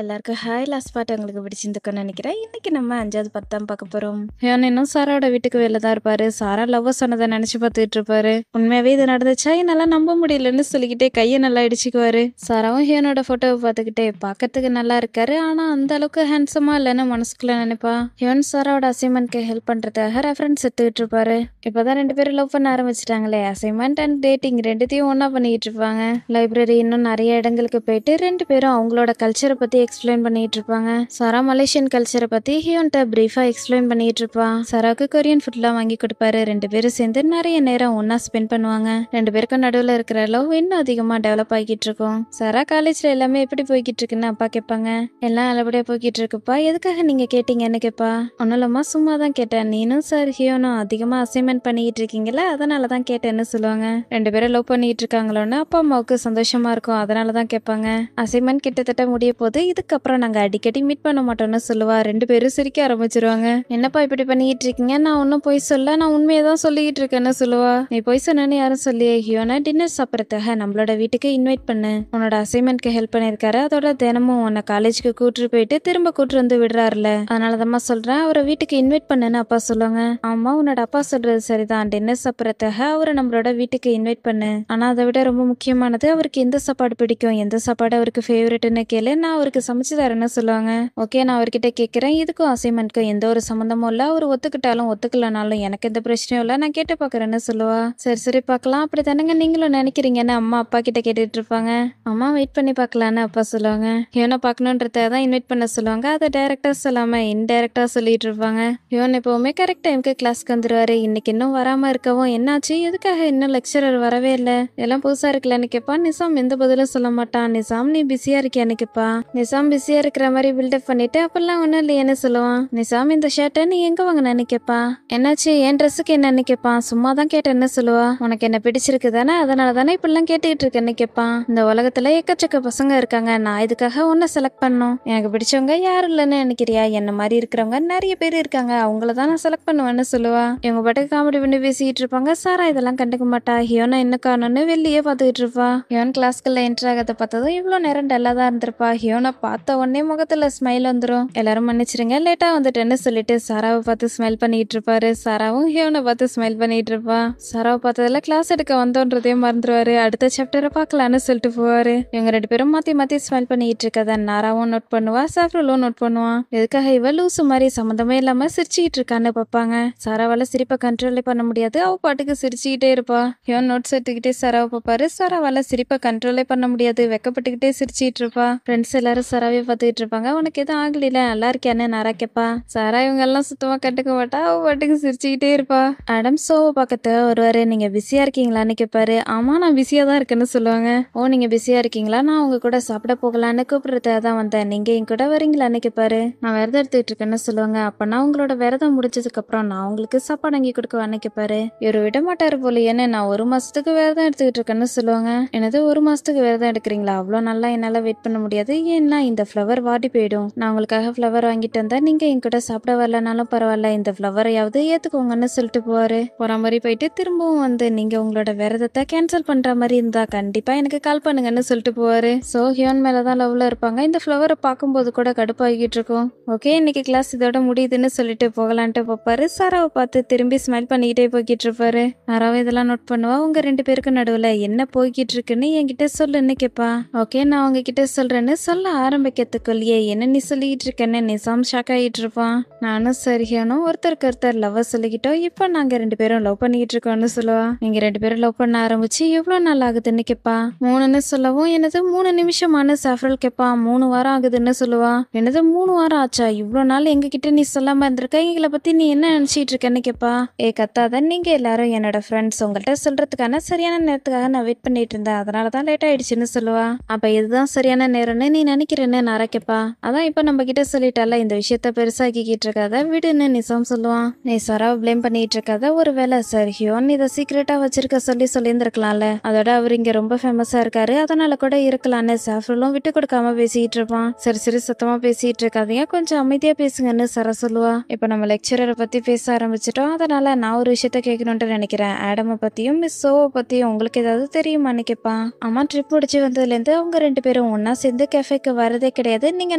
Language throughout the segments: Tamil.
எல்லாருக்கும் ஹாய் லாஸ்ட் பார்ட் உங்களுக்கு பிடிச்சிருந்துக்குன்னு நினைக்கிறேன். இன்னைக்கு நம்ம 5வது பார்ட் தான் பார்க்க போறோம். ஹியோன் இன்னும் சாராவோட வீட்டுக்கு வெளில தான் இருப்பாரு. சாரா லவ் சொன்னதை நினைச்சு பார்த்துட்டு இருப்பாரு. உண்மையாவே இது நடந்துச்சா என்னால நம்ப முடியலன்னு சொல்லிக்கிட்டே கையை நல்லா இடிச்சுக்குவாரு. சாராவும் ஹியோனோட போட்டோவை பார்த்துக்கிட்டே பார்க்கறதுக்கு நல்லா இருக்காரு, ஆனா அந்த அளவுக்கு ஹேண்ட்ஸமா இல்லைன்னு மனசுக்குள்ள நினைப்பா. ஹியோன் சாராவோட அசைன்மெண்ட்க்கு ஹெல்ப் பண்றதுக்காக ரெஃபரன்ஸ் எடுத்துக்கிட்டு இருப்பாரு. இப்பதான் 2 பேரும் லவ் பண்ண ஆரம்பிச்சிட்டாங்களே, அசைன்மெண்ட் அண்ட் டேட்டிங் ரெண்டுத்தையும் ஒன்னா பண்ணிட்டு இருப்பாங்க. லைப்ரரி இன்னும் நிறைய இடங்களுக்கு போயிட்டு 2 பேரும் அவங்களோட கல்ச்சரை பத்தி எக்ஸ்பிளைன் பண்ணிட்டு இருப்பாங்க. சாரா மலேசியன் கல்ச்சரை பத்தி ஹியோன்ட்ட பிரீஃபா எக்ஸ்பிளைன் பண்ணிட்டு இருப்பா. சாராவுக்கு கொரியன் ஃபுட்லாம் வாங்கி கொடுப்பாரு. 2 பேரும் சேர்ந்து நிறைய நேரம் ஒன்னா ஸ்பெண்ட் பண்ணுவாங்க. 2 பேருக்கும் நடுவில் இருக்கிற லவ் இன்னும் அதிகமா டெவலப் ஆகிட்டு இருக்கும். சாரா காலேஜ்ல எல்லாமே எப்படி போய்கிட்டு இருக்குன்னு அப்பா கேட்பாங்க. எல்லாம் நல்லபடியா போய்கிட்டு இருக்குப்பா, எதுக்காக நீங்க கேட்டீங்கன்னு கேட்பா. ஒன்னும் இல்லம்மா, சும்மா தான் கேட்டேன், நீனும் சார் ஹியோனும் அதிகமா அசைன்மெண்ட் பண்ணிக்கிட்டு இருக்கீங்களா, அதனாலதான் கேட்டேன்னு சொல்லுவாங்க. 2 பேரும் லவ் பண்ணிட்டு இருக்காங்களோன்னு அப்பா அம்மாவுக்கு சந்தோஷமா இருக்கும், அதனாலதான் கேட்பாங்க. அசைன்மெண்ட் கிட்டத்தட்ட முடிய போது, இதுக்கப்புறம் நாங்க அடிக்கடி மீட் பண்ண மாட்டோம்னு சொல்லுவா. 2 பேரும் சிரிக்க ஆரம்பிச்சிருவாங்க. என்னப்பா இப்படி பண்ணிட்டு இருக்கீங்க, நான் ஒன்னும் போய் சொல்ல, நான் உண்மையை தான் சொல்லிட்டு இருக்கேன்னு சொல்லுவா. நீ போய் சொன்னு யாரும் சொல்லியே, ஹியோனா டின்னர் சாப்பிடறதுக்காக நம்மளோட வீட்டுக்கு இன்வைட் பண்ணு, உன்னோட அசைன்மெண்ட்க்கு ஹெல்ப் பண்ணிருக்காரு, அதோட தினமும் உன்னை காலேஜுக்கு கூட்டிட்டு போயிட்டு திரும்ப கூட்டு வந்து விடுறாருல, அதனாலதான் சொல்றேன் அவரை வீட்டுக்கு இன்வைட் பண்ணுன்னு அப்பா சொல்லுவாங்க. ஆமா, உன்னோட அப்பா சொல்றது சரிதான், டின்னர் சாப்பிடறதுக்காக அவரை நம்மளோட வீட்டுக்கு இன்வைட் பண்ணு, ஆனா அதை விட ரொம்ப முக்கியமானது அவருக்கு எந்த சாப்பாடு பிடிக்கும், எந்த சாப்பாடு அவருக்கு ஃபேவரட்னு கேளு, நான் அவருக்கு சமைச்சு தரேன்னு சொல்லுவாங்க. ஓகே, நான் அவர்கிட்ட கேட்கிறேன், இதுக்கும் அசைன்மெண்ட்க்கும் எந்த ஒரு சம்மந்தமும் இல்ல, அவர் ஒத்துக்கிட்டாலும் ஒத்துக்கலனாலும் எனக்கு எந்த பிரச்சனையும் இல்ல, நான் கேட்டு பாக்குறேன்னு சொல்லுவா. சரி சரி பார்க்கலாம், அப்படி தானங்க நீங்களும் நினைக்கிறீங்கன்னு அம்மா அப்பா கிட்ட கேட்டுட்டு இருப்பாங்க. அம்மா வெயிட் பண்ணி பார்க்கலான்னு அப்பா சொல்லுவாங்க. ஹியோனை பார்க்கணுன்றத தான் இன்வைட் பண்ண சொல்லுவாங்க, அதை டைரக்டா சொல்லாம இன்டைரக்டா சொல்லிட்டு இருப்பாங்க. ஹியோன் எப்பவுமே கரெக்ட் டைமுக்கு கிளாஸ்க்கு வந்துருவாரு. இன்னைக்கு இன்னும் வராம இருக்கவும் என்னாச்சு, எதுக்காக இன்னும் லெக்சரர் வரவே இல்லை, எல்லாம் புதுசா இருக்கலன்னு கேட்பா. நிசாம் எந்த பதிலும் சொல்ல மாட்டான். நிசாம் நீ பிஸியா இருக்கியான்னு கேட்பா. நிசாம் பிஸியா இருக்கிற மாதிரி பில்டப் பண்ணிட்டு அப்பெல்லாம் ஒன்னும் இல்லையேன்னு சொல்லுவான். நிசாம் இந்த ஷர்ட்டை நீ எங்க வாங்கினு கேட்பா. என்னாச்சு, என் ட்ரெஸ்ஸுக்கு என்னன்னு கேட்பான். சும்மா தான் கேட்டேன்னு சொல்லுவா. உனக்கு என்ன பிடிச்சிருக்கு தானே, அதனால தானே இப்பெல்லாம் கேட்டுக்கிட்டு இருக்கேன்னு கேட்பான். இந்த உலகத்துல எக்கச்சக்க பசங்க இருக்காங்க, நான் இதுக்காக உன்னை செலக்ட் பண்ணும், எனக்கு பிடிச்சவங்க யாரும் இல்லைன்னு நினைக்கிறியா, என்ன மாதிரி இருக்கிறவங்க நிறைய பேர் இருக்காங்க, அவங்கள தான் நான் செலக்ட் பண்ணுவேன்னு சொல்லுவா. இவங்க பாட்டுக்கு காமெடி பண்ணி பேசிட்டு இருப்பாங்க. சாரா இதெல்லாம் கண்டுக்க மாட்டா. ஹியோனா என்ன காணும்னு வெளியே பார்த்துக்கிட்டு இருப்பா. ஹியோன் கிளாஸ்க்குள்ள என்ட்ரு ஆகிறத பார்த்ததும் இவ்வளோ நேரம் டல்லா தான் இருந்திருப்பா. ஹியோனை பார்த்த உடனே முகத்துல ஸ்மைல் வந்துடும். எல்லாரும் மன்னிச்சிருங்க லேட்டா வந்துட்டேன்னு சொல்லிட்டு சாராவை பார்த்து ஸ்மைல் பண்ணிட்டு இருப்பாரு. சாராவும் ஹியோனை பார்த்து ஸ்மைல் பண்ணிட்டு இருப்பா. சாராவை பார்த்ததுல கிளாஸ் எடுக்க வந்தோன்றதையும் மறந்துடுவாரு. அடுத்த சாப்டரை பார்க்கலான்னு சொல்லிட்டு போவாரு. இவங்க 2 பேரும் மாத்தி மாத்தி ஸ்மைல் பண்ணிட்டு இருக்கத நாராவும் நோட் பண்ணுவா, சாஃப்ரலும் நோட் பண்ணுவான். எதுக்காக இவ லூசு மாதிரி சம்மந்தமே இல்லாம சிரிச்சுக்கிட்டு இருக்கான்னு பார்ப்பாங்க. சாராவால சிரிப்பை கண்ட்ரோலே பண்ண முடியாது, அவ பாட்டுக்கு சிரிச்சுக்கிட்டே இருப்பா. ஹியோன் நோட்ஸ் எடுத்துக்கிட்டே சாராவை பார்ப்பாரு. சாராவால சிரிப்பை கண்ட்ரோலே பண்ண முடியாது, வெக்கப்பட்டுக்கிட்டே சிரிச்சுட்டு இருப்பா. ஃப்ரெண்ட்ஸ் எல்லாரும் சாராவே பார்த்துக்கிட்டு இருப்பாங்க. உனக்கு எதுவும் ஆகல, நல்லா இருக்கியான்னு நாரா கேட்பா. சாரா இவங்க எல்லாம் சுத்தமா கண்டுக்க மாட்டா, அவ பாட்டுக்கு சிரிச்சுக்கிட்டே இருப்பா. ஆடம் சோவை பக்கத்து ஒருவாரு, நீங்க பிஸியா இருக்கீங்களான்னு கேட்பாரு. ஆமா, நான் பிஸியா தான் இருக்கேன்னு சொல்லுவாங்க. ஓ, நீங்க பிஸியா இருக்கீங்களா, நான் உங்க கூட சாப்பிட போகலான்னு கூப்பிடுறதா தான் வந்தேன், நீங்க என் கூட வரீங்களான்னு கேட்பாரு. நான் விரதம் எடுத்துக்கிட்டு இருக்கேன்னு சொல்லுவாங்க. அப்பனா உங்களோட விரதம் முடிச்சதுக்கு அப்புறம் நான் உங்களுக்கு சாப்பாடு வாங்கி கொடுக்குவான்னு கேட்பாரு. இவரு விட மாட்டாரு போலியேன்னு, நான் 1 மாசத்துக்கு விரதம் எடுத்துக்கிட்டு இருக்கேன்னு சொல்லுவாங்க. எனது 1 மாசத்துக்கு விரதம் எடுக்கிறீங்களா, அவ்வளோ நல்லா என்னால வெயிட் பண்ண முடியாது, ஏன்னா இந்த ஃப்ளவர் வாடி போயிடும், நான் உங்களுக்காக ஃப்ளவர் வாங்கிட்டு வந்தா நீங்க என் கூட சாப்பிட வரலனாலும் பரவாயில்ல, இந்த ஃப்ளவரையாவது ஏத்துக்கோங்கன்னு சொல்லிட்டு போவாரு. போற மாதிரி போயிட்டு திரும்பவும் வந்து, நீங்க உங்களோட விரதத்தை கேன்சல் பண்ற மாதிரி இருந்தா கண்டிப்பா எனக்கு கால் பண்ணுங்கன்னு சொல்லிட்டு போவாரு. சோ ஹியோன் மேலதான் லவ்ல இருப்பாங்க. இந்த ஃப்ளவரை பார்க்கும்போது கூட கடுப்பாகிட்டு இருக்கும். ஓகே, இன்னைக்கு கிளாஸ் இதோட முடியுதுன்னு சொல்லிட்டு போகலான்ட்டு பார்ப்பாரு. சாராவை பார்த்து திரும்பி ஸ்மைல் பண்ணிக்கிட்டே போய்கிட்டு இருப்பாரு. நாராவை இதெல்லாம் நோட் பண்ணுவா. உங்க 2 பேருக்கு நடுவுல என்ன போய்கிட்டு இருக்குன்னு என்கிட்ட சொல்லுன்னு கேட்பா. ஓகே, நான் உங்ககிட்ட சொல்றேன்னு சொல்ல ஆரம்பிக்கிறதுக்குள்ளேயே என்ன நீ சொல்லிக்கிட்டு இருக்கேன்னு நிசாம் ஷாக் ஆகிட்டு இருப்பான். நானும் சரியானும் ஒருத்தருக்கு ஒருத்தர் லவ் சொல்லிக்கிட்டோம், இப்ப நாங்க 2 பேரும் லவ் பண்ணிக்கிட்டு இருக்கோம்னு சொல்லுவா. நீங்க 2 பேரும் லவ் பண்ண ஆரம்பிச்சு எவ்வளவு நாள் ஆகுதுன்னு கேட்பா. 3ன்னு சொல்லவும், எனது 3 நிமிஷமான சாஃப்ரல் கேட்பா. 3 வாரம் ஆகுதுன்னு சொல்லுவா. எனது 3 வாரம் ஆச்சா, இவ்வளவு நாள் எங்க கிட்ட நீ சொல்லாம இருந்திருக்க, எங்களை பத்தி நீ என்ன நினைச்சிட்டு இருக்கேன்னு கேட்பா. கத்தாத, நீங்க எல்லாரும் என்னோட ஃப்ரெண்ட்ஸ், உங்கள்கிட்ட சொல்றதுக்கான சரியான நேரத்துக்காக நான் வெயிட் பண்ணிட்டு இருந்தேன், அதனாலதான் லேட் ஆயிடுச்சுன்னு சொல்லுவா. அப்ப இதுதான் சரியான நேரம்னு நீ நினைக்கிறேன்னு நாரா கேட்பா. அதான் இப்ப நம்ம கிட்ட சொல்லிட்டால, இந்த விஷயத்த பெருசாக்கிட்டு இருக்காத விடுன்னு நிசாம் சொல்லுவான். நீ சாராவை பிளேம் பண்ணிட்டு இருக்காத, ஒருவேளை சார் ஹியோன் இதை சீக்கிரட்டா வச்சிருக்க சொல்லியிருந்திருக்கலாம்ல, அதோட அவர் இங்க ரொம்ப ஃபேமஸா இருக்காரு, அதனால கூட இருக்கலான்னு சாஃப்ரலும் விட்டு கொடுக்காம பேசிட்டு இருப்பான். சரி சரி சத்தமா பேசிட்டு இருக்காதீங்க, கொஞ்சம் அமைதியா பேசுங்கன்னு சாரா சொல்லுவா. இப்ப நம்ம லெக்சரரை பத்தி பேச ஆரம்பிச்சிட்டோம், அதனால நான் ஒரு விஷயத்த கேட்கணும்னு நினைக்கிறேன். ஆடமை பத்தியும் மிஸ் சோவை பத்தியும் உங்களுக்கு ஏதாவது தெரியுமான்னு கேட்பான். அம்மா ட்ரிப் முடிச்சு வந்ததுல இருந்து அவங்க 2 பேரும் ஒன்னா சேர்ந்து கேஃபேக்கு வர வரதே கிடையாது, நீங்க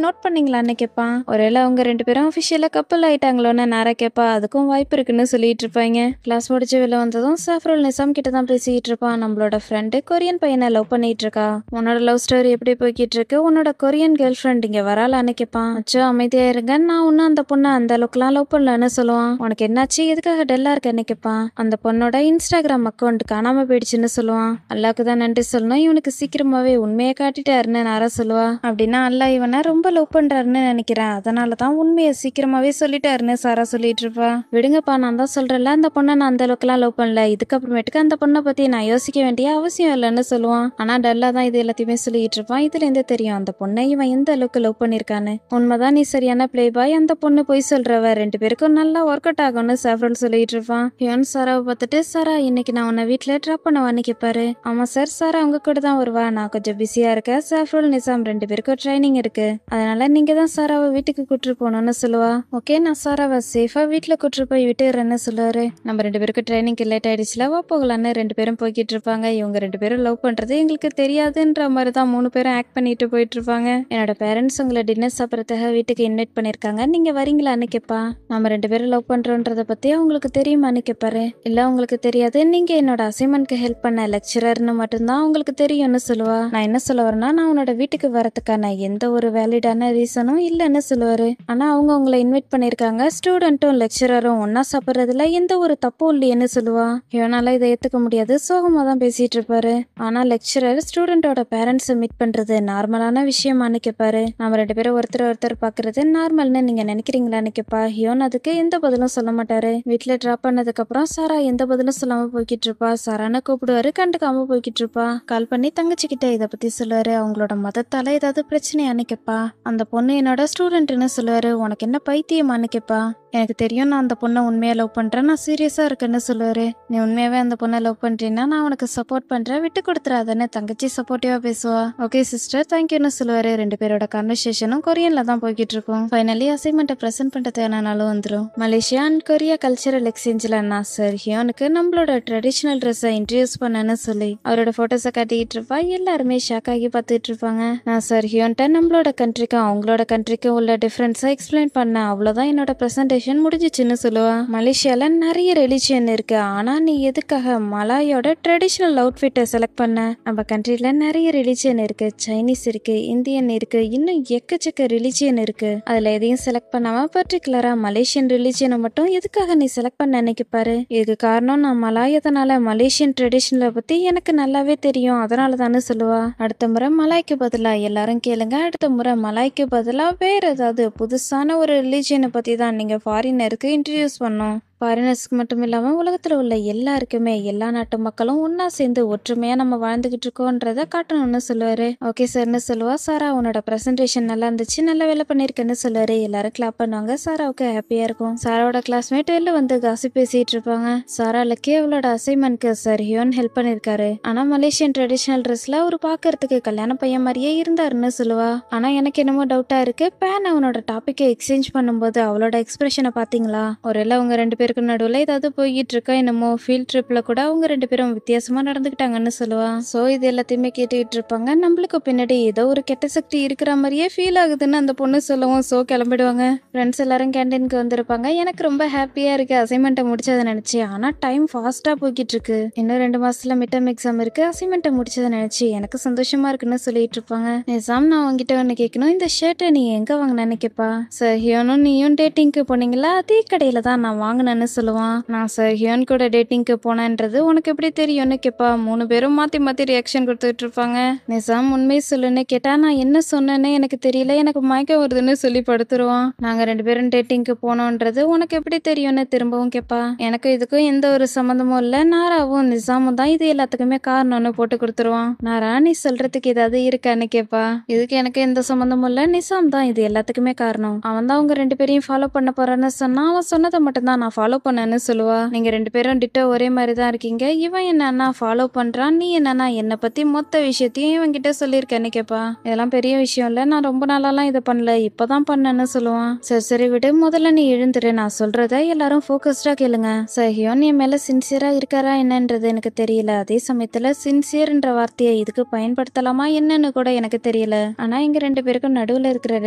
நோட் பண்ணீங்களான்னு கேட்பான். ஒருவேளை அவங்க 2 பேரும் அஃபிஷியலா கப்பல் ஆயிட்டாங்களோன்னு நாரா கேட்பா. அதுக்கும் வாய்ப்பு இருக்குன்னு சொல்லிட்டு இருப்பாங்க. கிளாஸ் முடிச்சு வெளில வந்ததும் சாஃப்ரோல் நிசாம் கிட்ட தான் பேசிட்டு இருப்பான். நம்மளோட ஃப்ரெண்டு கொரியன் பையனை லவ் பண்ணிட்டு இருக்கா, உன்னோட லவ் ஸ்டோரி எப்படி போய்கிட்டு இருக்கு, உன்னோட கொரியன் கேர்ள் ஃப்ரெண்ட் இங்க வராலான்னு கேட்பான். அச்சோ அமைதியா இருங்க, நான் ஒன்னும் அந்த பொண்ணை அந்த அளவுக்குலாம் லவ் பண்ணலன்னு சொல்லுவான். உனக்கு என்னாச்சு, எதுக்காக டல்லா இருக்கன்னு கேட்பான். அந்த பொண்ணோட இன்ஸ்டாகிராம் அக்கௌண்ட் காணாம போயிடுச்சுன்னு சொல்லுவான். அல்லாக்கு தான் நன்றி சொல்லணும், இவனுக்கு சீக்கிரமாவே உண்மையை காட்டிட்டாருன்னு நாரா சொல்லுவா. அப்படின்னா அல்லா இவனை ரொம்ப லவ் பண்றாருன்னு நினைக்கிறேன், அதனாலதான் உண்மையை சீக்கிரமாவே சொல்லிட்டாருன்னு சாரா சொல்லிட்டு இருப்பா. விடுங்கப்பா, நான் தான் சொல்றேன்ல அந்த பொண்ணை நான் அந்த அளவுக்குலாம் லவ் பண்ணல, இதுக்கப்புறமேட்டுக்கு அந்த பொண்ணை பத்தி நான் யோசிக்க வேண்டிய அவசியம் இல்லைன்னு சொல்லுவான். ஆனா டல்லா தான் இது எல்லாத்தையுமே சொல்லிட்டு இருப்பான். இதுல இருந்தே தெரியும் அந்த பொண்ணை இவன் எந்த அளவுக்கு லவ் பண்ணிருக்கான்னு. உண்மைதான், நீ சரியான பிளே பாய், அந்த பொண்ணு போய் சொல்றவ, 2 பேருக்கும் நல்லா ஒர்க் அவுட் ஆகும்னு சாஃப்ரோல் சொல்லிட்டு இருப்பான். ஹியோன் சாராவை பார்த்துட்டு, சாரா இன்னைக்கு நான் உன்னை வீட்டுல ட்ராப் பண்ணவான்னு கேட்பாரு. ஆமா சார், சாரா உங்க கூட தான் வருவா, நான் கொஞ்சம் பிஸியா இருக்கேன், சாஃப்ரோல் நிசாம் 2 பேருக்கும் ட்ரைனிங் இருக்கு, அதனால நீங்க தான் சாராவை வீட்டுக்கு கூட்டு போகணும்னு சொல்லுவா. ஓகே, நான் சாராவை சேஃபா வீட்டுல கூட்டு போய் விட்டுறேன்னு சொல்லுவாரு. நம்ம 2 பேருக்கும் ட்ரைனிங்க்கு லேட் ஆயிடுச்சுல, வா போகலான்னு 2 பேரும் போய்கிட்டு இருப்பாங்க. இவங்க 2 பேரும் லவ் பண்றது எங்களுக்கு தெரியாதுன்ற மாதிரி தான் 3 பேரும் ஆக்ட் பண்ணிட்டு போயிட்டு இருப்பாங்க. என்னோட பேரண்ட்ஸ் உங்களை டின்னர் சாப்பிட்றதுக்காக வீட்டுக்கு இன்வைட் பண்ணிருக்காங்க, நீங்க வரீங்களான்னு கேட்பா. நம்ம 2 பேரும் லவ் பண்றோன்றத பத்தி அவங்களுக்கு தெரியுமான்னு கேட்பாரு. இல்ல உங்களுக்கு தெரியாது, நீங்க என்னோட அசைன்மெண்ட்க்கு ஹெல்ப் பண்ண லெக்சரர்னு மட்டும்தான் உங்களுக்கு தெரியும்னு சொல்லுவா. நான் என்ன சொல்ல வரேன்னா, நான் உன்னோட வீட்டுக்கு வரதுக்கான எந்த ஒரு வேலிடான ரீசனும் இல்லைன்னு சொல்லுவாரு. ஆனா அவங்க உங்களை இன்வைட் பண்ணிருக்காங்க, ஸ்டூடெண்ட்டும் லெக்சரரும் ஒன்னா சாப்பிட்றதுல எந்த ஒரு தப்பும் இல்லையேன்னு சொல்லுவா. இவனால இதை ஏத்துக்க முடியாது, சோகமா தான் பேசிட்டு இருப்பாரு. ஆனா லெக்சரர் ஸ்டூடெண்டோட பேரண்ட்ஸை மீட் பண்றது நார்மலான விஷயமானு கேட்பாரு. நம்ம 2 பேரும் ஒருத்தர் பாக்குறது நார்மல்னு நீங்க நினைக்கிறீங்களான்னு கேட்பா. ஹியோன் அதுக்கு எந்த பதிலும் சொல்ல மாட்டாரு. வீட்டுல டிராப் பண்ணதுக்கு அப்புறம் சாரா எந்த பதிலும் சொல்லாம போய்கிட்டு இருப்பா. சாரான கூப்பிடுவாரு, கண்டுக்காம போய்கிட்டு இருப்பா. கால் பண்ணி தங்கச்சி கிட்ட இதை பத்தி சொல்லுவாரு. அவங்களோட மதத்தால ஏதாவது பிரச்சனையான்னு கேட்பா. அந்த பொண்ணு என்னோட ஸ்டூடெண்ட்னு சொல்லுவாரு. உனக்கு என்ன பைத்தியமான்னு கேட்பா. எனக்கு தெரியும், நான் அந்த பொண்ணை உண்மையா லவ் பண்றேன், நான் சீரியஸா இருக்கேன்னு சொல்லுவாரு. நீ உண்மையாவே அந்த பொண்ணை லவ் பண்றீன்னா நான் உனக்கு சப்போர்ட் பண்றேன், விட்டு கொடுத்துறாதன்னு தங்கச்சி சப்போர்ட்டிவா பேசுவா. ஓகே சிஸ்டர், தேங்க்யூன்னு சொல்லுவாரு. 2 பேரோட கான்வர்சேஷனும் கொரியன்ல தான் போய்கிட்டு இருக்கும். ஃபைனலி அசைன்மெண்ட்டை ப்ரெசென்ட் பண்றதுக்கான நாளும் வந்துடும். மலேசியா அண்ட் கொரியா கல்ச்சரல் எக்ஸ்சேஞ்சில் நான் சார் ஹியோனுக்கு நம்மளோட ட்ரெடிஷனல் ட்ரெஸ்ஸை இன்ட்ரடியூஸ் பண்ணேன்னு சொல்லி அவரோட போட்டோஸை காட்டிட்டு இருப்பா. எல்லாருமே ஷாக் ஆகி பார்த்துட்டு இருப்பாங்க. நான் சார் ஹியோன்ட்ட நம்மளோட கண்ட்ரிக்கும் அவங்களோட கண்ட்ரிக்கும் உள்ள டிஃபரன்ஸை எக்ஸ்பிளைன் பண்ணேன், அவ்வளோதான் என்னோட ப்ரெசன்டேஷன் முடிஞ்சிச்சுன்னு சொல்லுவா. மலேசியால நிறைய ரிலிஜியன் இருக்கு, ஆனா நீ எதுக்காக மலாயோட ட்ரெடிஷனல் அவுட்ஃபிட்டை செலக்ட் பண்ண? நம்ம கண்ட்ரில நிறைய ரிலிஜியன் இருக்கு, சைனீஸ் இருக்கு, இந்தியன் இருக்கு, இன்னும் எக்கச்சக்க ரிலிஜியன் இருக்கு, அதுல எதையும் செலக்ட் பண்ணாம பர்டிகுலரா மலேசியன் ரிலிஜியனை மட்டும் எதுக்காக நீ செலக்ட் பண்ண நினைக்கப்பாரு. இதுக்கு காரணம் நான் மலாயதனால மலேசியன் ட்ரெடிஷனலை பத்தி எனக்கு நல்லாவே தெரியும், அதனால தானே சொல்லுவா. அடுத்த முறை மலாய்க்கு பதிலா எல்லாரும் கேளுங்க, அடுத்த முறை மலாய்க்கு பதிலா வேற ஏதாவது புதுசான ஒரு ரிலிஜியனை பத்தி தான் நீங்க ஃபாரினருக்கு இன்ட்ரடியூஸ் பண்ணோம். ஃபாரினர்ஸ்க்கு மட்டும் இல்லாமல் உலகத்தில் உள்ள எல்லாருக்குமே, எல்லா நாட்டு மக்களும் ஒன்னா சேர்ந்து ஒற்றுமையாக நம்ம வாழ்ந்துகிட்டு இருக்கோன்றதை காட்டணும்னு சொல்லுவாரு. ஓகே சார்னு சொல்லுவா. சாரா உன்னோட ப்ரெசன்டேஷன் நல்லா இருந்துச்சு, நல்லா வேலை பண்ணியிருக்கேன்னு சொல்லுவாரு. எல்லாரும் கிளாப் பண்ணுவாங்க. சாராவுக்கு ஹாப்பியாக இருக்கும். சாராவோட கிளாஸ்மேட் வெளில வந்து காசி பேசிட்டு இருப்பாங்க. சாரா லக்கி அவளோட அசைன்மெண்ட்க்கு சார் ஹியோன் ஹெல்ப் பண்ணியிருக்காரு, ஆனால் மலேசியன் ட்ரெடிஷனல் ட்ரெஸ்ல ஒரு பார்க்கறதுக்கு கல்யாண பையன் மாதிரியே இருந்தாருன்னு சொல்லுவா. ஆனால் எனக்கு என்னமோ டவுட்டாக இருக்கு, பேன் அவனோட டாப்பிக்கை எக்ஸ்சேஞ்ச் பண்ணும்போது அவளோட எக்ஸ்பிரஷனை பார்த்தீங்களா? ஒருவேளை அவங்க 2 பேருக்கு நடுவில் ஏதாவது போய்கிட்டு இருக்கா என்னமோ, ஃபீல்ட் ட்ரிப்ல கூட அவங்க 2 பேரும் வித்தியாசமா நடந்துக்கிட்டாங்கன்னு சொல்லுவா. ஸோ இது எல்லாத்தையுமே கேட்டுக்கிட்டு இருப்பாங்க. நம்மளுக்கு பின்னாடி ஏதோ ஒரு கெட்ட சக்தி இருக்கிற மாதிரியே ஃபீல் ஆகுதுன்னு அந்த பொண்ணு சொல்லவும் ஸோ கிளம்பிடுவாங்க. ஃப்ரெண்ட்ஸ் எல்லாரும் கேண்டீனுக்கு வந்திருப்பாங்க. எனக்கு ரொம்ப ஹாப்பியா இருக்கு அசைன்மெண்ட்டை முடிச்சதை நினைச்சு, ஆனா டைம் ஃபாஸ்டா போய்கிட்டு இருக்கு, இன்னும் 2 மாசத்துல மிட் டர்ம் எக்ஸாம் இருக்கு, அசைன்மெண்ட்டை முடிச்சதை நினைச்சு எனக்கு சந்தோஷமா இருக்குன்னு சொல்லிட்டு இருப்பாங்க. நிசாம், நான் உங்ககிட்ட ஒன்று கேட்கணும், இந்த ஷர்ட்டை நீ எங்க வாங்கினேன்னு கேட்பா. சார் ஹியோனும் நீயும் டேட்டிங்க்கு போனீங்களா, அதே கடையில தான் நான் வாங்கினேன்னு சொல்லுவான். நான் சார் ஹியோன் கூட டேட்டிங்க்கு போனேன்றது உனக்கு எப்படி தெரியும்னு கேட்பா. 3 பேரும் மாத்தி மாத்தி ரியாக்ஷன் கொடுத்துட்டு இருப்பாங்க. நிசாம், உண்மை சொல்லுன்னு கேட்டா, நான் என்ன சொன்னேன்னு எனக்கு தெரியல, எனக்கு மயக்கம் வருதுன்னு சொல்லி படுத்துருவான். நாங்க 2 பேரும் டேட்டிங்க்கு போனோன்றது உனக்கு எப்படி தெரியும்னு திரும்பவும் கேட்பா. எனக்கு இதுக்கும் எந்த ஒரு சம்மந்தமும் இல்ல, நாராவும் நிசாமும் தான் இது எல்லாத்துக்குமே காரணம்னு போட்டு கொடுத்துருவான். நாரா, நீ சொல்றதுக்கு ஏதாவது இருக்கான்னு கேட்பா. இதுக்கு எனக்கு எந்த சம்மந்தமும் இல்ல, நிசாம் தான் இது எல்லாத்துக்குமே காரணம், அவன் தான் அவங்க 2 பேரையும் ஃபாலோ பண்ண போறான்னு சொன்னா, அவன் சொன்னதை மட்டும் தான் நான் ஃபாலோ பண்ணன்னு சொல்லுவா. நீங்க 2 பேரும் டிட்டோ ஒரே மாதிரி தான் இருக்கீங்க. இவன் என்னன்னா ஃபாலோ பண்றான், நீ என்னன்னா என்னை பத்தி மொத்த விஷயத்தையும் இவன் கிட்ட சொல்லியிருக்கேன்னு கேப்பா. இதெல்லாம் பெரிய விஷயம் இல்ல, நான் ரொம்ப நாளாலாம் இதை பண்ணல, இப்பதான் பண்ணேன்னு சொல்லுவான். சரி சரி விடு, முதல்ல நீ எழுந்துரு, நான் சொல்றத எல்லாரும் ஃபோக்கஸ்டா கேளுங்க. சஹியோன் என் மேல சின்சியரா இருக்காரா என்னன்றது எனக்கு தெரியல. அதே சமயத்துல சின்சியர்ன்ற வார்த்தையை இதுக்கு பயன்படுத்தலாமா என்னன்னு கூட எனக்கு தெரியல. ஆனா எங்க 2 பேருக்கும் நடுவுல இருக்கிற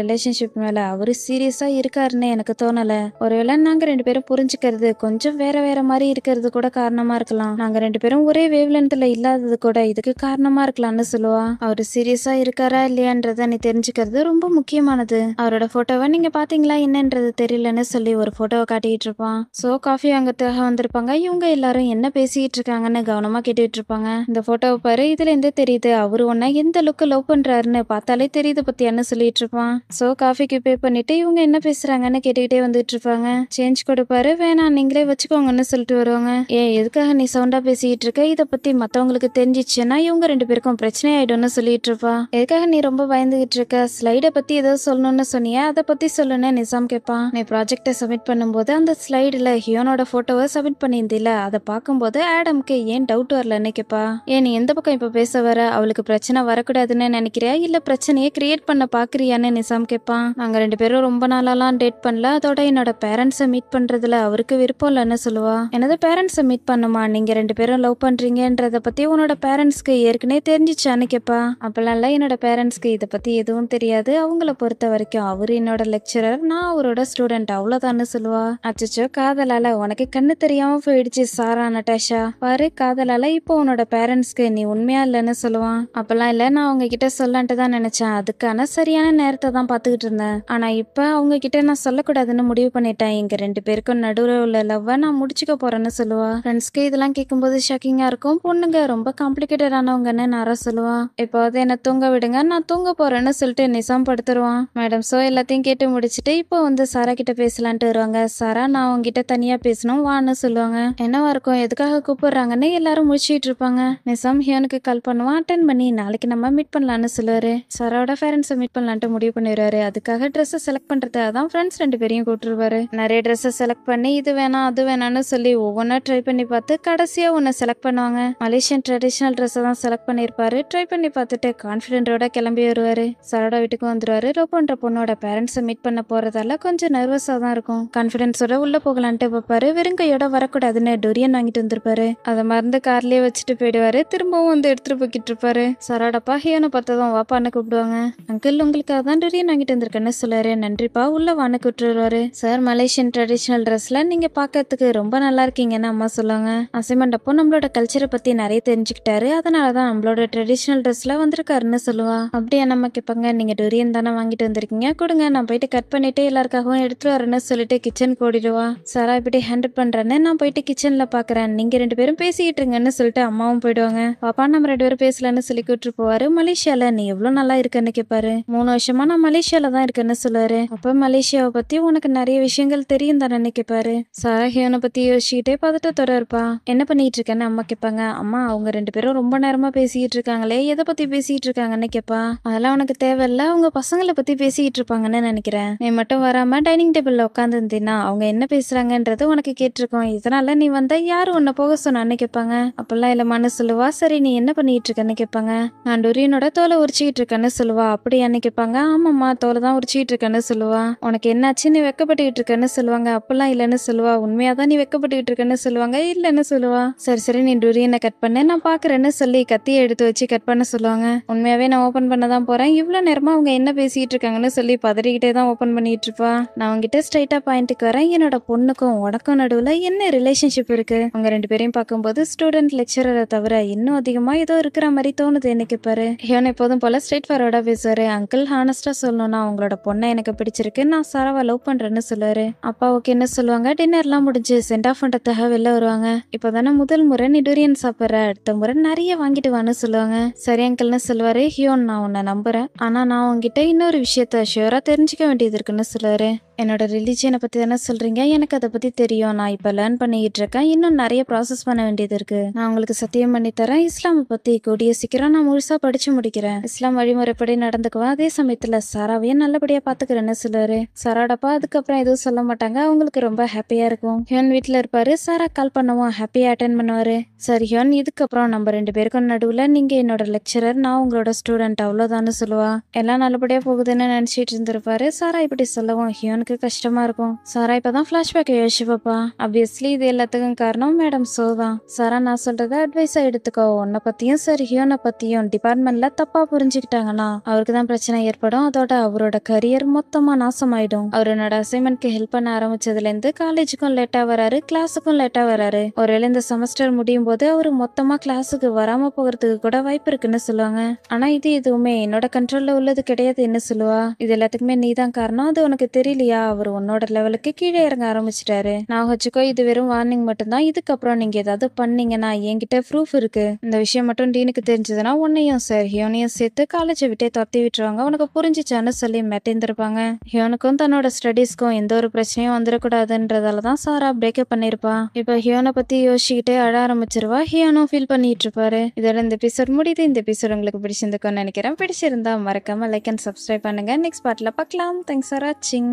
ரிலேஷன்ஷிப் மேல அவரு சீரியஸா இருக்காருன்னு எனக்கு தோணல. ஒருவேளை நாங்க 2 பேரும் புரிஞ்சுக்கிறது கொஞ்சம் வேற வேற மாதிரி இருக்கிறது கூட காரணமா இருக்கலாம். நாங்க 2 பேரும் ஒரே வேவ்லென்த்ல இல்லாதது கூட இதுக்கு காரணமா இருக்கலாம்னு சொல்லுவா. அவரு சீரியஸா இருக்காரா இல்லையான்றத நீ தெரிஞ்சுக்கிறது ரொம்ப முக்கியமானது. அவரோட போட்டோவை நீங்க பாத்தீங்களா என்னன்றது தெரியலன்னு சொல்லி ஒரு போட்டோவை காட்டிட்டு இருப்பான். சோ காஃபி வாங்கறதுக்காக வந்திருப்பாங்க. இவங்க எல்லாரும் என்ன பேசிட்டு இருக்காங்கன்னு கவனமா கேட்டுட்டு இருப்பாங்க. இந்த போட்டோவை பாரு, இதுல இருந்தே தெரியுது அவரு உன்ன எந்த லுக்கு லவ் பண்றாருன்னு பார்த்தாலே தெரியுது பத்தியான்னு சொல்லிட்டு இருப்பான். சோ காஃபிக்கு பே பண்ணிட்டு இவங்க என்ன பேசுறாங்கன்னு கேட்டுக்கிட்டே வந்துட்டு இருப்பாங்க. சேஞ்ச் கொடுப்பாரு, வேணாம் நீங்களே வச்சுக்கோங்கன்னு சொல்லிட்டு வருவாங்க. எதுக்காக நீ சவுண்டா பேசிட்டு இருக்க, இதை பத்தி மத்தவங்களுக்கு தெரிஞ்சிச்சுன்னா இவங்க 2 பேருக்கும் பிரச்சனை ஆயிடும்னு சொல்லிட்டு இருப்பா. எதுக்காக நீ ரொம்ப பயந்துகிட்டு இருக்க, ஸ்லைட பத்தி ஏதோ சொல்லணும்னு சொன்னியா, அதை பத்தி சொல்லுன்னு நிசாம் கேட்பான். நீ ப்ராஜெக்டை சப்மிட் பண்ணும்போது அந்த ஸ்லைடுல ஹியோனோட போட்டோவை சப்மிட் பண்ணியிருந்தில, அதை பார்க்கும்போது ஆடம்க்கு ஏன் டவுட் வரலன்னு கேட்பா. நீ எந்த பக்கம் இப்ப பேச வர, அவளுக்கு பிரச்சனை வரக்கூடாதுன்னு நினைக்கிறியா இல்ல பிரச்சனையை கிரியேட் பண்ண பாக்குறியான்னு நிசாம் கேட்பான். நாங்க 2 பேரும் ரொம்ப நாளாலாம் டேட் பண்ணல, அதோட என்னோட பேரண்ட்ஸை மீட் பண்றதுல அவருக்கு விருப்பம் இல்லைன்னு சொல்லுவா. எனது பேரண்ட்ஸை மீட் பண்ணுமா, நீங்க 2 பேரும் லவ் பண்றீங்கன்றத பத்தி உன்னோட பேரண்ட்ஸ்க்கு ஏற்கனவே தெரிஞ்சிச்சான்னு கேட்பா. அப்பெல்லாம் இல்ல, என்னோட பேரண்ட்ஸ்க்கு இதை பத்தி எதுவும் தெரியாது, அவங்கள பொறுத்த வரைக்கும் அவரு என்னோட லெக்சரர், நான் அவரோட ஸ்டூடெண்ட், அவ்வளவுதான்னு சொல்லுவா. அச்சச்சோ, காதலால உனக்கு கண்ணு தெரியாம போயிடுச்சு சாரா நட்டாஷா. பாரு, காதலால இப்போ உன்னோட பேரண்ட்ஸ்க்கு நீ உண்மையா இல்லைன்னு சொல்லுவான். அப்பெல்லாம் இல்ல, நான் அவங்க கிட்ட சொல்லன்ட்டு தான் நினைச்சேன், அதுக்கான சரியான நேரத்தை தான் பாத்துக்கிட்டு இருந்தேன். ஆனா இப்ப அவங்க கிட்ட நான் சொல்லக்கூடாதுன்னு முடிவு பண்ணிட்டேன். எங்க 2 பேருக்கும் நடுவில் உள்ள லவ்வ நான் முடிச்சுக்க போறேன்னு சொல்லுவா. ஃப்ரெண்ட்ஸ்க்கு இதெல்லாம் கேட்கும்போது ஷாக்கிங்கா இருக்கும். பொண்ணுங்க ரொம்ப காம்ப்ளிகேட்டடானவங்கன்னு நாரா சொல்லுவா. இப்போது என்ன தூங்க விடுங்க, நான் தூங்க போறேன்னு சொல்லிட்டு நிசாம் படுத்துருவான். மேடம் சோ எல்லாத்தையும் கேட்டு முடிச்சுட்டு இப்போ வந்து சாரா கிட்ட பேசலான்ட்டு வருவாங்க. சாரா, நான் உங்ககிட்ட தனியா பேசணும் வான்னு சொல்லுவாங்க. என்னவா இருக்கும், எதுக்காக கூப்பிடுறாங்கன்னு எல்லாரும் முடிச்சிட்டு இருப்பாங்க. நிசாம் ஹியோனுக்கு கால் பண்ணுவான். அட்டன் பண்ணி நாளைக்கு நம்ம மீட் பண்ணலான்னு சொல்லுவாரு. சாராவோட பேரண்ட்ஸை மீட் பண்ணலான்ட்டு முடிவு பண்ணிடுவாரு. அதுக்காக ட்ரெஸ்ஸை செலக்ட் பண்றதுக்காக தான் ஃப்ரெண்ட்ஸ் 2 பேரையும் கூப்பிட்டுருவாரு. நிறைய ட்ரெஸ்ஸை செலக்ட் பண்ணி இது வேணாம் அது வேணாம்னு சொல்லி ஒவ்வொன்றா ட்ரை பண்ணி பார்த்து கடைசியா ஒன்னு செலக்ட் பண்ணுவாங்க. மலேசியன் ட்ரெடிஷனல் ட்ரெஸ்ஸை தான் செலக்ட் பண்ணிருப்பாரு. ட்ரை பண்ணி பார்த்துட்டு கான்ஃபிடென்ட்டோட கிளம்பி வருவாரு. சாரோட வீட்டுக்கு வந்துருவாரு. லவ் பண்ற பொண்ணோட பேரண்ட்ஸை மீட் பண்ண போறதால கொஞ்சம் நர்வஸா தான் இருக்கும். கான்ஃபிடென்ஸோட உள்ள போகலான்ட்டு பார்ப்பாரு. வெறுங்கையோட வரக்கூடாதுன்னு டொரியன் வாங்கிட்டு வந்திருப்பாரு. அதை மறந்து கார்லயே வச்சுட்டு போயிடுவாரு. திரும்பவும் வந்து எடுத்துட்டு போய்கிட்டு இருப்பாரு. சாரோடப்பா ஹியோனை பார்த்ததும் வாப்பான்னு கூப்பிடுவாங்க. அங்கிள், உங்களுக்காக தான் டொரியன் வாங்கிட்டு வந்திருக்கேன்னு சொல்லுவாரு. நன்றிப்பா, உள்ள வான்னு கூப்பிட்டுருவாரு. சார், மலேசியன் ட்ரெடிஷனல் ட்ரெஸ்ல நீங்க பாக்கிறதுக்கு ரொம்ப நல்லா இருக்கீங்கன்னு அம்மா சொல்லுவாங்க. அசைன்மெண்ட் அப்போ நம்மளோட கல்ச்சரை பத்தி நிறைய தெரிஞ்சுக்கிட்டாரு, அதனாலதான் நம்மளோட ட்ரெடிஷனல் ட்ரெஸ்ல வந்திருக்காருன்னு சொல்லுவா. அப்படியே நம்ம கேட்பாங்க, நீங்க டொரியன் தானே வாங்கிட்டு வந்திருக்கீங்க, கொடுங்க நான் போயிட்டு கட் பண்ணிட்டு எல்லாருக்காகவும் எடுத்துட்டு வரேன்னு சொல்லிட்டு கிச்சன் ஓடிடுவா. சாரா இப்படி ஹேண்டில் பண்றேன்னு நான் போயிட்டு கிச்சன்ல பாக்குறேன், நீங்க 2 பேரும் பேசிட்டு இருங்கன்னு சொல்லிட்டு அம்மாவும் போயிடுவாங்க. பாப்பா, நம்ம 2 பேரும் பேசலன்னு சொல்லி கூட்டு போவாரு. மலேசியால நீ எவ்வளவு நல்லா இருக்குன்னு கேட்பாரு. 3 வருஷமா நான் மலேசியால தான் இருக்கேன்னு சொல்லுவாரு. அப்ப மலேசியாவை பத்தி உனக்கு நிறைய விஷயங்கள் தெரியும் தானே கேட்பாரு. சாரா ஹியோனை பத்தி யோசிச்சுட்டே பதட்டத்தோட இருப்பா. என்ன பண்ணிட்டு இருக்கேன்னு அம்மா கேட்பாங்க. அம்மா, அவங்க 2 பேரும் ரொம்ப நேரமா பேசிட்டு இருக்காங்களே, எதை பத்தி பேசிட்டு இருக்காங்கன்னு கேட்பா. அதெல்லாம் உனக்கு தேவையில்ல, அவங்க பசங்களை பத்தி பேசிட்டு இருப்பாங்கன்னு நினைக்கிறேன். நீ மட்டும் வராம டைனிங் டேபிள்ல உட்காந்து இருந்தீன்னா அவங்க என்ன பேசுறாங்கன்றது உனக்கு கேட்டிருக்கோம், இதனால நீ வந்தா யாரு உன்னை போக சொன்னான்னு கேட்பாங்க. அப்பெல்லாம் இல்லம்மான்னு சொல்லுவா. சரி, நீ என்ன பண்ணிட்டு இருக்கன்னு கேட்பாங்க. நான் டொரியனோட தோலை உரிச்சிட்டு இருக்கேன்னு சொல்லுவா. அப்படியான்னு கேட்பாங்க. ஆமாம்மா, தோலை தான் உரிச்சிட்டு இருக்கேன்னு சொல்லுவா. உனக்கு என்னாச்சு, நீ வெக்கப்பட்டுக்கிட்டு இருக்கன்னு சொல்லுவாங்க. அப்பெல்லாம் இல்லைன்னு சொல்லுவா. உண்மையாதான் நீ வெக்கப்பட்டுக்கிட்டு இருக்கன்னு சொல்லுவாங்க. இல்லன்னு சொல்லுவா. சரி சரி, நீ டொரியனை கட் பண்ணு, நான் பாக்குறேன்னு சொல்லி கத்தியை எடுத்து வச்சு கட் பண்ண சொல்லுவாங்க. உண்மையாவே நான் ஓபன் பண்ண தான் போறேன், இவ்வளவு நேரமா அவங்க என்ன பேசிட்டு இருக்காங்கன்னு சொல்லி பதறிக்கிட்டே தான் ஓபன் பண்ணிட்டு இருப்பா. நான் உங்ககிட்ட ஸ்ட்ரைட்டா பாயிண்ட்டுக்கு வரேன். என்னோட பொண்ணுக்கும் உனக்கும் நடுவுல என்ன ரிலேஷன்ஷிப் இருக்கு? அவங்க 2 பேரையும் பார்க்கும்போது ஸ்டூடெண்ட் லெக்சரரை தவிர இன்னும் அதிகமா ஏதோ இருக்கிற மாதிரி தோணுது எனக்கு பாரு. ஹியோன் எப்போதும் போல ஸ்ட்ரைட் ஃபார்வர்டா பேசுவாரு. அங்கிள், ஹானஸ்டா சொல்லணும்னா உங்களோட பொண்ணை எனக்கு பிடிச்சிருக்கு, நான் சாராவை லவ் பண்றேன்னு சொல்லுவாரு. அப்பா ஓகே என்ன சொல்லுவாங்க. டின்னர்லாம் முடிஞ்சு சென்ட் ஆஃப் பண்றதுக்காக வெளில வருவாங்க. இப்பதானே முதல் முறை நீ டொரியன் சாப்பிட்ற, அடுத்த முறை நிறைய வாங்கிட்டு வான்னு சொல்லுவாங்க. சரி அங்கிள்னு சொல்லுவாரு. ஹியோன், நான் உன்னை நம்புறேன், ஆனா நான் உங்ககிட்ட இன்னொரு விஷயத்த ஷியோரா தெரிஞ்சுக்க வேண்டியது இருக்குன்னு சொல்லுவாரு. என்னோட ரிலீஜியனை பத்தி தானே சொல்றீங்க, எனக்கு அதை பத்தி தெரியும். நான் இப்ப லேர்ன் பண்ணிக்கிட்டு இருக்கேன். இன்னும் நிறைய ப்ராசஸ் பண்ண வேண்டியது இருக்கு. நான் உங்களுக்கு சத்தியம் பண்ணி தரேன், இஸ்லாமை பத்தி கூடிய சீக்கிரம் நான் முழுசா படிச்சு முடிக்கிறேன். இஸ்லாம் வழிமுறைப்படி நடந்துக்குவேன். அதே சமயத்துல சாராவையும் நல்லபடியா பாத்துக்கிறேன்னு சொல்லுவாரு. சாராடப்பா அதுக்கப்புறம் எதுவும் சொல்ல மாட்டாங்க. அவங்களுக்கு ரொம்ப ஹாப்பியா இருக்கும். ஹியோன் வீட்டுல இருப்பாரு. சாரா கால் பண்ணவும் ஹாப்பியா அட்டென்ட் பண்ணுவாரு. சரி ஹியோன், இதுக்கப்புறம் நம்ம 2 பேருக்கும் நடுவுல நீங்க என்னோட லெக்சரர், நான் உங்களோட ஸ்டூடெண்ட், அவ்வளவுதான்னு சொல்லுவா. எல்லாம் நல்லபடியா போகுதுன்னு நினைச்சிட்டு இருந்திருப்பாரு. சாரா இப்படி சொல்லவும் ஹியோனுக்கு கஷ்டமா இருக்கும். சாரா இப்பதான் பிளாஷ்பேக் யோசிச்சு பாப்பா. ஆப்வியஸ்லி இது எல்லாத்துக்கும் காரணம் மேடம் சோ தான். சாரா, நான் சொல்றத அட்வைஸா எடுத்துக்கோ. உன்னை பத்தியும் சரி ஹியோனை பத்தியும் டிபார்ட்மெண்ட்ல தப்பா புரிஞ்சுக்கிட்டாங்கன்னா அவருக்கு தான் பிரச்சனை ஏற்படும். அதோட அவரோட கரியர் மொத்தமா நாசமாயிடும். அவர் என்னோட அசைன்மெண்ட்க்கு ஹெல்ப் பண்ண ஆரம்பிச்சதுல இருந்து காலேஜுக்கும் லேட்டா வராரு, கிளாஸுக்கும் லேட்டா வராரு. ஒருவேளை இந்த செமஸ்டர் முடியும் போது அவரு மொத்தமா கிளாஸுக்கு வராம போகிறதுக்கு கூட வாய்ப்பு இருக்குன்னு சொல்லுவாங்க. ஆனா இது எதுவுமே என்னோட கண்ட்ரோல்ல உள்ளது கிடையாதுன்னு சொல்லுவா. இது எல்லாத்துக்குமே நீ தான் காரணம், அது உனக்கு தெரியலையா? அவர் உன்னோட லெவலுக்கு கீழே இறங்க ஆரம்பிச்சிட்டாரு. நான் வச்சுக்கோ, இது வெறும் வார்னிங் மட்டும்தான். இதுக்கப்புறம் நீங்க ஏதாவது பண்ணீங்கன்னா என்கிட்ட ப்ரூஃப் இருக்கு. இந்த விஷயம் மட்டும் டீனுக்கு தெரிஞ்சதுன்னா உன்னையும் சார் ஹியோனையும் சேர்த்து காலேஜை விட்டே துரத்தி விட்டுருவாங்க. உனக்கு புரிஞ்சிச்சான்னு சொல்லி மெட்டிருந்திருப்பாங்க. ஹியோனுக்கும் தன்னோட ஸ்டடீஸ்க்கும் எந்த ஒரு பிரச்சனையும் வந்துடக்கூடாதுன்றதாலதான் சாரா பிரேக்கப் பண்ணிருப்பா. இப்ப ஹியோனை பத்தி யோசிச்சுக்கிட்டே அழ ஆரம்பிச்சிருவா. ஹியோனும் ஃபீல் பண்ணிட்டு இருப்பாரு. இதோட இந்த எபிசோட் முடியுது. இந்த எபிசோட் உங்களுக்கு பிடிச்சிருந்துக்கும்னு நினைக்கிறேன். பிடிச்சிருந்தா மறக்காம லைக் அண்ட் சப்ஸ்கிரைப் பண்ணுங்க. நெக்ஸ்ட் பார்ட்ல பார்க்கலாம். தேங்க்ஸ் ஃபார் வாட்சிங்.